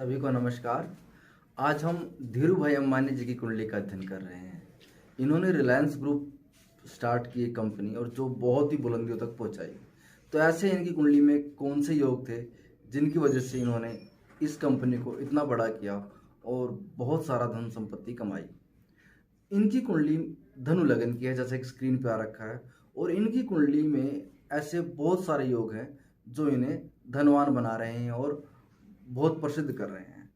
सभी को नमस्कार। आज हम धीरू भाई अंबानी जी की कुंडली का अध्ययन कर रहे हैं। इन्होंने रिलायंस ग्रुप स्टार्ट की एक कंपनी और जो बहुत ही बुलंदियों तक पहुंचाई। तो ऐसे इनकी कुंडली में कौन से योग थे जिनकी वजह से इन्होंने इस कंपनी को इतना बड़ा किया और बहुत सारा धन संपत्ति कमाई। इनकी कुंडली धनु लगन की है, जैसे कि स्क्रीन पे आ रखा है। और इनकी कुंडली में ऐसे बहुत सारे योग हैं जो इन्हें धनवान बना रहे हैं और बहुत प्रसिद्ध कर रहे हैं।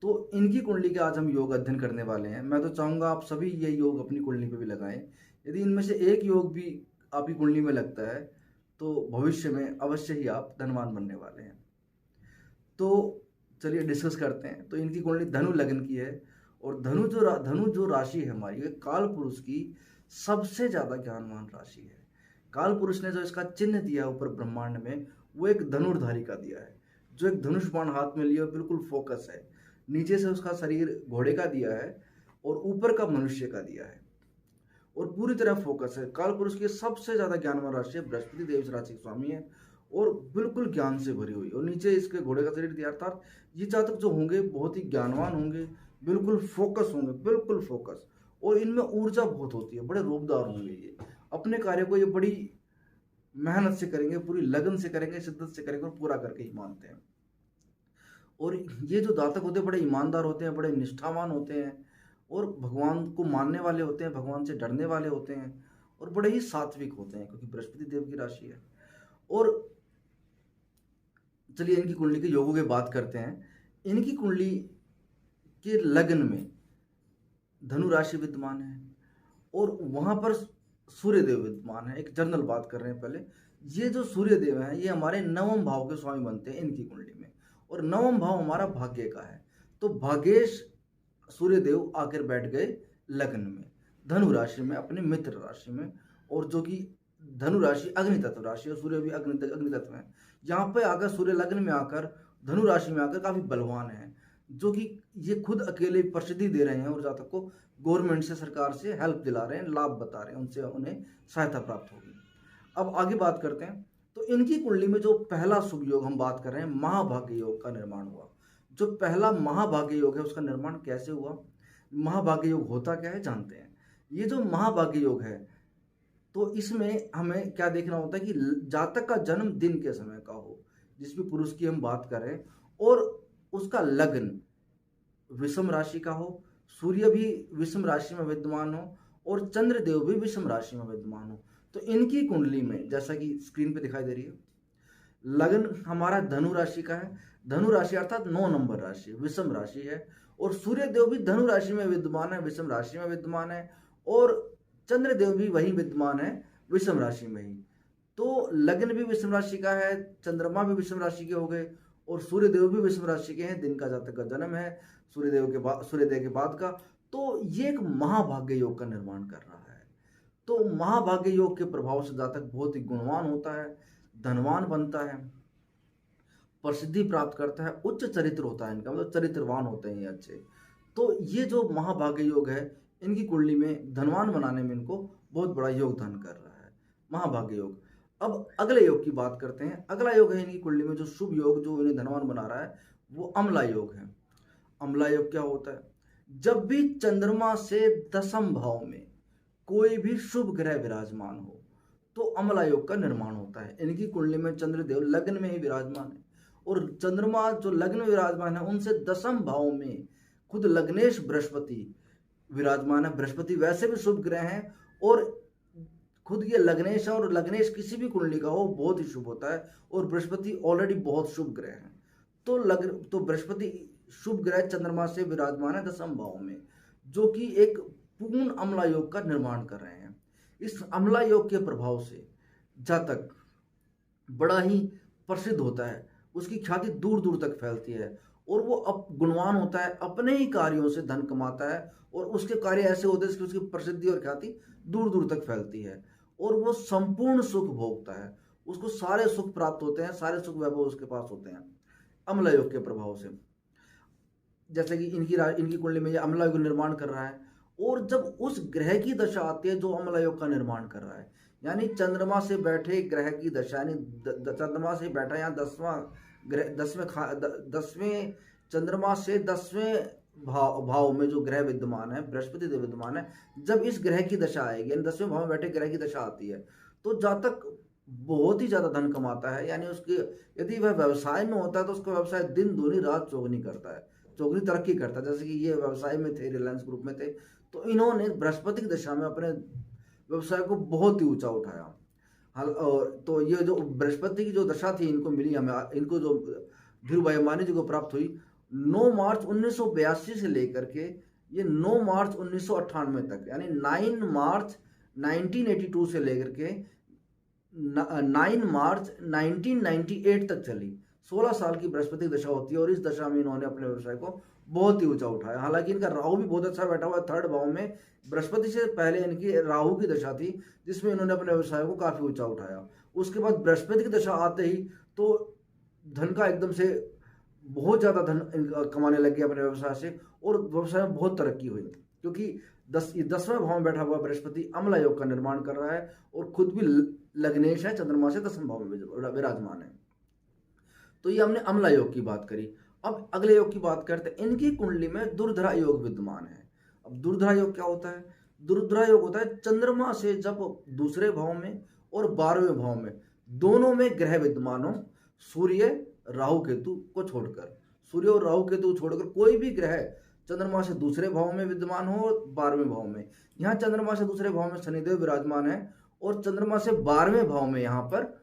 तो इनकी कुंडली के आज हम योग अध्ययन करने वाले हैं। मैं तो चाहूँगा आप सभी ये योग अपनी कुंडली पे भी लगाएं। यदि इनमें से एक योग भी आपकी कुंडली में लगता है तो भविष्य में अवश्य ही आप धनवान बनने वाले हैं। तो चलिए डिस्कस करते हैं। तो इनकी कुंडली धनु लगन की है और धनु जो राशि है हमारी, ये काल पुरुष की सबसे ज्यादा ज्ञानवान राशि है। काल पुरुष ने जो इसका चिन्ह दिया है ऊपर ब्रह्मांड में, वो एक धनुर्धारी का दिया है, जो एक धनुष बाण हाथ में लिए बिल्कुल फोकस है। नीचे से उसका शरीर घोड़े का दिया है और ऊपर का मनुष्य का दिया है और पूरी तरह फोकस है। काल पुरुष की सबसे ज्यादा ज्ञानवान राशि है, बृहस्पति देव इस राशि के स्वामी है और बिल्कुल ज्ञान से भरी हुई। और नीचे इसके घोड़े का शरीर दिया, अर्थात ये जातक जो होंगे बहुत ही ज्ञानवान होंगे, बिल्कुल फोकस होंगे, बिल्कुल फोकस। और इनमें ऊर्जा बहुत होती है, बड़े रूपदार होंगे। ये अपने कार्य को ये बड़ी मेहनत से करेंगे, पूरी लगन से करेंगे, शिद्दत से करेंगे और पूरा करके ही मानते हैं। और ये जो जातक होते हैं बड़े ईमानदार होते हैं, बड़े निष्ठावान होते हैं और भगवान को मानने वाले होते हैं, भगवान से डरने वाले होते हैं और बड़े ही सात्विक होते हैं, क्योंकि बृहस्पति देव की राशि है। और चलिए इनकी कुंडली के योगों की बात करते हैं। इनकी कुंडली के लग्न में धनु राशि विद्यमान है और वहां पर सूर्य देव विद्यमान है। एक जनरल बात कर रहे हैं पहले। ये जो सूर्य देव हैं ये हमारे नवम भाव के स्वामी बनते हैं इनकी कुंडली में, और नवम भाव हमारा भाग्य का है। तो भाग्येश सूर्य देव आकर बैठ गए लग्न में, धनु राशि में, अपने मित्र राशि में। और जो कि धनु राशि अग्नि तत्व राशि और सूर्य भी अग्नि तत्व है। यहाँ पे आकर सूर्य लग्न में आकर धनु राशि में आकर काफी बलवान है, जो कि ये खुद अकेले प्रसिद्धि दे रहे हैं और जातक को गवर्नमेंट से, सरकार से हेल्प दिला रहे हैं, लाभ बता रहे हैं, उनसे उन्हें सहायता प्राप्त होगी। अब आगे बात करते हैं। तो इनकी कुंडली में जो पहला शुभ योग हम बात कर रहे हैं, महाभाग्य योग का निर्माण हुआ। जो पहला महाभाग्य योग है उसका निर्माण कैसे हुआ, महाभाग्य योग होता क्या है जानते हैं। ये जो महाभाग्य योग है तो इसमें हमें क्या देखना होता है कि जातक का जन्म दिन के समय का हो, जिस भी पुरुष की हम बात करें, और उसका लग्न विषम राशि का हो, सूर्य भी विषम राशि में विद्यमान हो और चंद्रदेव भी विषम राशि में विद्यमान हो। तो इनकी कुंडली में जैसा कि स्क्रीन पे दिखाई दे रही है, लग्न हमारा धनु राशि का है। धनु राशि अर्थात 9 नंबर राशि, विषम राशि है। और सूर्य देव भी धनु राशि में विद्यमान है, विषम राशि में विद्यमान है। और चंद्रदेव भी वही विद्यमान है, विषम राशि में ही। तो लग्न भी विषम राशि का है, चंद्रमा भी विषम राशि के हो गए और सूर्यदेव भी विषम राशि के हैं। दिन का जातक का जन्म है सूर्यदेव के बाद का। तो ये एक महाभाग्य योग का निर्माण कर रहा है। तो महाभाग्य योग के प्रभाव से जातक बहुत ही गुणवान होता है, धनवान बनता है, प्रसिद्धि प्राप्त करता है, उच्च चरित्र होता है इनका, मतलब चरित्रवान होते हैं ये अच्छे। तो ये जो महाभाग्य योग है इनकी कुंडली में धनवान बनाने में इनको बहुत बड़ा योगदान कर रहा है, महाभाग्य योग। अब अगले योग की बात करते हैं। अगला योग है इनकी कुंडली में जो शुभ योग जो इन्हें धनवान बना रहा है, वो अम्ला योग है। अम्ला योग क्या होता है? जब भी चंद्रमा से 10वें भाव में कोई भी शुभ ग्रह विराजमान हो तो अम्ला योग का निर्माण होता है। इनकी कुंडली में चंद्रदेव लग्न में ही विराजमान है और चंद्रमा जो लग्न में विराजमान है उनसे 10वें भाव में खुद लग्नेश बृहस्पति विराजमान है। बृहस्पति वैसे भी शुभ ग्रह हैं और खुद ये लग्नेश है, और लग्नेश किसी भी कुंडली का हो बहुत ही शुभ होता है और बृहस्पति ऑलरेडी बहुत शुभ ग्रह है। तो बृहस्पति शुभ ग्रह चंद्रमा से विराजमान है 10वें भाव में, जो कि एक पूर्ण अम्ला योग का निर्माण कर रहे हैं। इस अम्ला योग के प्रभाव से जातक बड़ा ही प्रसिद्ध होता है, उसकी ख्याति दूर दूर तक फैलती है और वो गुणवान होता है, अपने ही कार्यों से धन कमाता है और उसके कार्य ऐसे होते हैं कि उसकी प्रसिद्धि और ख्याति दूर दूर तक फैलती है और वो संपूर्ण सुख भोगता है, उसको सारे सुख प्राप्त होते हैं, सारे सुख वैभव उसके पास होते हैं अम्ला योग के प्रभाव से। जैसे कि इनकी कुंडली में ये अम्ला योग निर्माण कर रहा है और जब उस ग्रह की दशा आती है जो अम्ला योग का निर्माण कर रहा है, यानी चंद्रमा से बैठे ग्रह की दशा, यानी चंद्रमा से बैठा यहाँ 10वें चंद्रमा से 10वें भाव में जो ग्रह विद्यमान है, बृहस्पति देव विद्यमान है, जब इस ग्रह की दशा आएगी, यानी 10वें भाव में बैठे ग्रह की दशा आती है, तो जातक बहुत ही ज्यादा धन कमाता है। यानी उसके, यदि वह व्यवसाय में होता है तो उसका व्यवसाय दिन दूनी रात चौगनी करता है, चौगनी तरक्की करता है। जैसे कि ये व्यवसाय में थे, रिलायंस ग्रुप में थे, तो इन्होंने बृहस्पति की दशा में अपने व्यवसाय को बहुत ही ऊंचा उठाया। तो ये जो बृहस्पति की जो दशा थी इनको मिली, हमें इनको जो धीरू भाई अंबानी जी को प्राप्त हुई 9 मार्च 1982 से लेकर के ये 9 मार्च 1998 तक, यानी 9 मार्च 1982 से लेकर के 9 मार्च 1998 तक चली। 16 साल की बृहस्पति दशा होती है और इस दशा में इन्होंने अपने व्यवसाय को बहुत ही ऊंचा उठाया। हालांकि इनका राहु भी बहुत अच्छा बैठा हुआ है 3rd भाव में। बृहस्पति से पहले इनकी राहु की दशा थी जिसमें इन्होंने अपने व्यवसाय को काफी ऊंचा उठाया। उसके बाद बृहस्पति की दशा आते ही तो धन का एकदम से बहुत ज्यादा धन कमाने लग गया अपने व्यवसाय से, और व्यवसाय में बहुत तरक्की हुई, क्योंकि 10वें भाव में बैठा हुआ बृहस्पति अम्ला योग का निर्माण कर रहा है और खुद भी लग्नेश है, चंद्रमा से 10वें भाव में विराजमान है। तो ये हमने अम्ला योग की बात करी। अब अगले योग की बात करते हैं। इनकी कुंडली में दुर्धरा योग विद्यमान है। अब दुर्धरा योग क्या होता है? दुर्धरा योग होता है चंद्रमा से जब दूसरे भाव में और 12वें भाव में दोनों में ग्रह विद्यमान हो, सूर्य राहु केतु को छोड़कर, सूर्य और राहु केतु छोड़कर कोई भी ग्रह चंद्रमा से दूसरे भाव में विद्यमान हो और 12वें भाव में। यहाँ चंद्रमा से दूसरे भाव में शनिदेव विराजमान है और चंद्रमा से 12वें भाव में यहाँ पर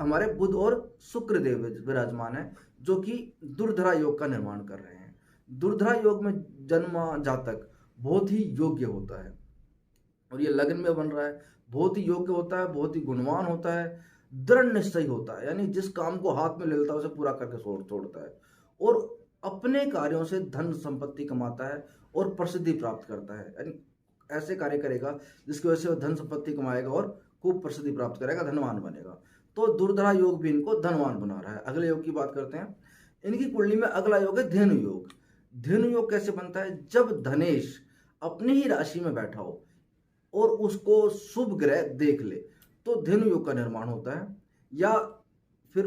हमारे बुध और शुक्रदेव विराजमान है, जो कि दुर्धरा योग का निर्माण कर रहे हैं। दुर्धरा योग में जन्मा जातक बहुत ही योग्य होता है और ये लग्न में बन रहा है, बहुत ही योग्य होता है, बहुत ही गुणवान होता है, दृढ़ निश्चयी होता है, यानी जिस काम को हाथ में ले लेता है उसे पूरा करके छोड़ता है और अपने कार्यों से धन संपत्ति कमाता है और प्रसिद्धि प्राप्त करता है। यानी ऐसे कार्य करेगा जिसकी वजह से वह धन संपत्ति कमाएगा और खूब प्रसिद्धि प्राप्त करेगा, धनवान बनेगा। तो दुर्धरा योग भी इनको धनवान बना रहा है। अगले योग की बात करते हैं। इनकी कुंडली में अगला योग है धेनु योग। धेनु योग कैसे बनता है? जब धनेश अपनी ही राशि में बैठा हो और उसको शुभ ग्रह देख ले तो धेनु योग का निर्माण होता है, या फिर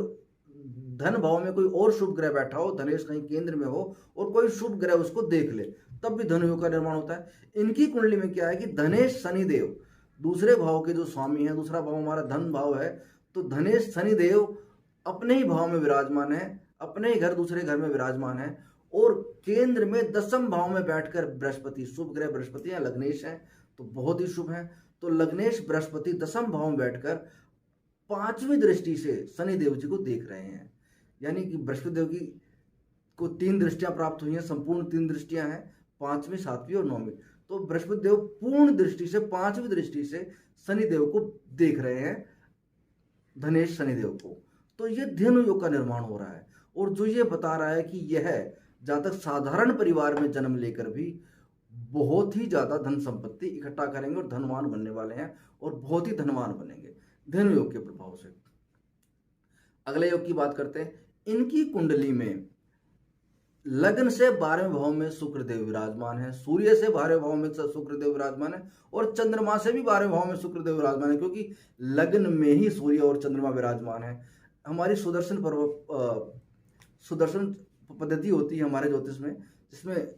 धन भाव में कोई और शुभ ग्रह बैठा हो, धनेश कहीं केंद्र में हो और कोई शुभ ग्रह उसको देख ले, तब भी धनु योग का निर्माण होता है। इनकी कुंडली में क्या है कि धनेश शनिदेव दूसरे भाव के जो स्वामी है, दूसरा भाव हमारा धन भाव है, तो धनेश शनिदेव अपने ही भाव में विराजमान है, अपने ही घर दूसरे घर में विराजमान है और केंद्र में 10वें भाव में बैठकर बृहस्पति, शुभ ग्रह बृहस्पति है, लग्नेश है तो बहुत ही शुभ है। तो लग्नेश बृहस्पति 10वें भाव में बैठकर 5वीं दृष्टि से शनिदेव जी को देख रहे हैं। यानी कि बृहस्पति देव की को 3 दृष्टियां प्राप्त हुई हैं, संपूर्ण 3 दृष्टियां हैं, 5वीं, 7वीं और 9वीं। तो बृहस्पति देव पूर्ण दृष्टि से 5वीं दृष्टि से शनिदेव को देख रहे हैं, धनेश शनिदेव को। तो ये धेनु योग का निर्माण हो रहा है और जो ये बता रहा है कि यह जातक साधारण परिवार में जन्म लेकर भी बहुत ही ज्यादा धन संपत्ति इकट्ठा करेंगे और धनवान बनने वाले हैं और बहुत ही धनवान बनेंगे धेनु योग के प्रभाव से। अगले योग की बात करते हैं। इनकी कुंडली में लग्न से 12वें भाव में शुक्रदेव विराजमान है, सूर्य से 12वें भाव में शुक्रदेव विराजमान है और चंद्रमा से भी 12वें भाव में शुक्रदेव विराजमान है, क्योंकि लग्न में ही सूर्य और चंद्रमा विराजमान है। हमारी सुदर्शन पद्धति होती है हमारे ज्योतिष में, जिसमें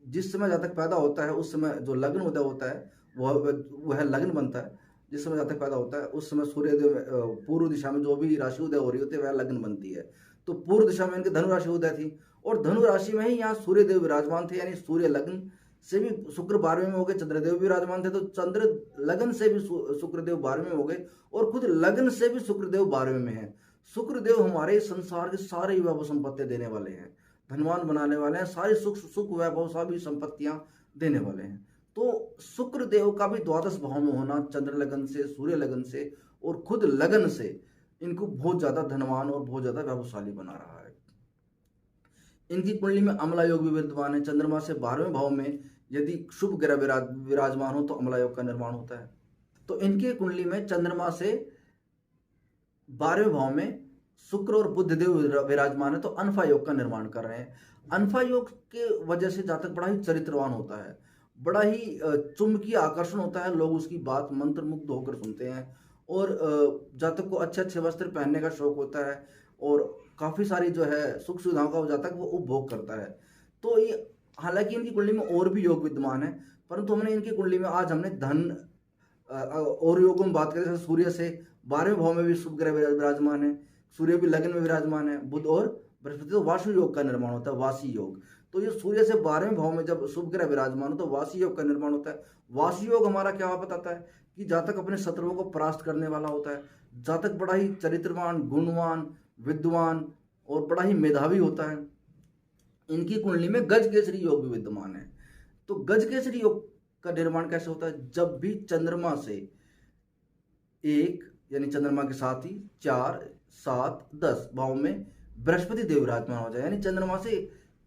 जिस समय जातक पैदा होता है उस समय जो लग्न उदय होता है वह लग्न बनता है। जिस समय जातक पैदा होता है उस समय सूर्यदेव पूर्व दिशा में जो भी राशि उदय हो रही होती है वह लग्न बनती है। तो पूर्व दिशा में इनके धनु राशि उदय थी और धनु राशि में ही यहाँ सूर्यदेव विराजमान थे, यानी सूर्य लग्न से भी शुक्र 12वें में हो गए, चंद्रदेव भी विराजमान थे, तो चंद्र लग्न से भी शुक्रदेव 12वें में हो गए और खुद लग्न से भी शुक्रदेव 12वें में है। शुक्रदेव हमारे संसार के सारे वैभव संपत्ति देने वाले हैं, धनवान बनाने वाले हैं, सारी सुख वैभव सभी संपत्तियां देने वाले हैं। तो शुक्रदेव का भी द्वादश भाव में होना, चंद्र लगन से, सूर्य लगन से और खुद लगन से इनको बहुत ज्यादा धनवान और बहुत ज्यादा वैभवशाली बना रहा है। इनकी कुंडली में अम्ला योग भी विद्यमान है। चंद्रमा से 12वें भाव में यदि शुभ ग्रह विराजमान हो तो अम्ला योग का निर्माण होता है। तो इनकी कुंडली में चंद्रमा से 12वें भाव में शुक्र और बुध देव विराजमान है, तो अनफा योग का निर्माण कर रहे हैं। अनफा योग के वजह से जातक बड़ा ही चरित्रवान होता है, बड़ा ही चुंबकीय आकर्षण होता है, लोग उसकी बात मंत्र मुग्ध होकर सुनते हैं और जातक को अच्छे अच्छे वस्त्र पहनने का शौक होता है और काफ़ी सारी जो है सुख सुविधाओं का हो जाता है कि वो उपभोग करता है। तो ये हालाँकि इनकी कुंडली में और भी योग विद्यमान है, परंतु हमने इनकी कुंडली में आज हमने धन और योगों में बात करें, जैसे सूर्य से 12वें भाव में भी शुभ ग्रह विराजमान है, सूर्य भी लग्न में विराजमान है, बुध और बृहस्पति, तो वासु योग का निर्माण होता है, वासी योग। तो ये सूर्य से 12वें भाव में जब शुभ ग्रह विराजमान हो तो वासी योग का निर्माण होता है। वासी योग हमारा क्या बताता है कि जातक अपने शत्रुओं को परास्त करने वाला होता है, जातक बड़ा ही चरित्रवान, गुणवान, विद्वान और बड़ा ही मेधावी होता है। इनकी कुंडली में गज केसरी योग भी विद्यमान है। तो गज केसरी योग का निर्माण कैसे होता है? जब भी चंद्रमा से 1 यानी चंद्रमा के साथ ही 4, 7, 10 भाव में बृहस्पति देव विराजमान हो जाए, यानी चंद्रमा से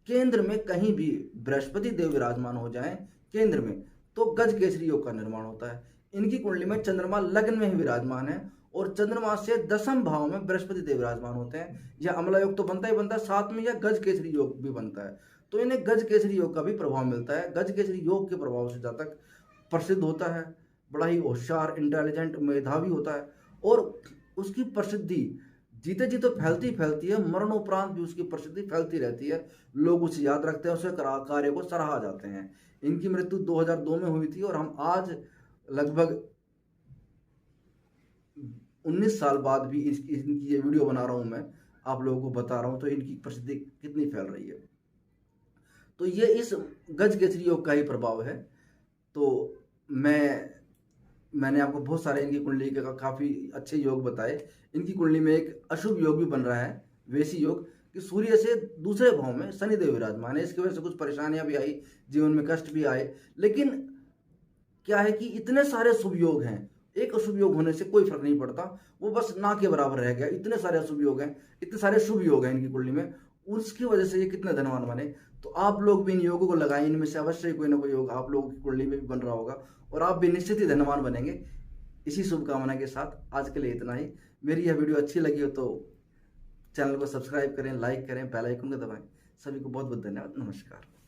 केंद्र में कहीं भी बृहस्पति देव विराजमान हो जाए केंद्र में, तो गज केसरी योग का निर्माण होता है। इनकी कुंडली में चंद्रमा लग्न में ही विराजमान है और चंद्रमा से 10वें भाव में बृहस्पति देव विराजमान होते हैं। यह अमला योग तो बनता ही बनता है, साथ में यह गज केसरी योग भी बनता है। तो इन्हें गज केसरी योग का भी प्रभाव मिलता है। गज केसरी योग के प्रभाव से जातक प्रसिद्ध होता है, बड़ा ही होशियार, इंटेलिजेंट, मेधावी होता है और उसकी प्रसिद्धि जीते जी तो फैलती फैलती है, मरणोपरांत भी उसकी प्रसिद्धि फैलती रहती है। लोग उसे याद रखते हैं, उसके कार्य को सराहा जाते हैं। इनकी मृत्यु 2002 में हुई थी और हम आज लगभग 19 साल बाद भी इनकी ये वीडियो बना रहा हूँ, मैं आप लोगों को बता रहा हूँ, तो इनकी प्रसिद्धि कितनी फैल रही है। तो ये इस गज केसरी योग का ही प्रभाव है। तो मैंने आपको बहुत सारे इनकी कुंडली के काफ़ी अच्छे योग बताए। इनकी कुंडली में एक अशुभ योग भी बन रहा है, वेशी योग, कि सूर्य से दूसरे भाव में शनिदेव विराजमान है। इसकी वजह से कुछ परेशानियां भी आई, जीवन में कष्ट भी आए। लेकिन क्या है कि इतने सारे शुभ योग हैं, एक अशुभ योग होने से कोई फर्क नहीं पड़ता, वो बस ना के बराबर रह गया। इतने सारे अशुभ योग हैं, इतने सारे शुभ योग हैं इनकी कुंडली में, उसकी वजह से ये कितने धनवान बने। तो आप लोग भी इन योगों को लगाएं, इनमें से अवश्य कोई ना कोई योग आप लोगों की कुंडली में भी बन रहा होगा और आप भी निश्चित ही धनवान बनेंगे। इसी शुभकामना के साथ आज के लिए इतना ही। मेरी यह वीडियो अच्छी लगी हो तो चैनल को सब्सक्राइब करें, लाइक करें, बेल आइकन को दबाएं। सभी को बहुत बहुत धन्यवाद। नमस्कार।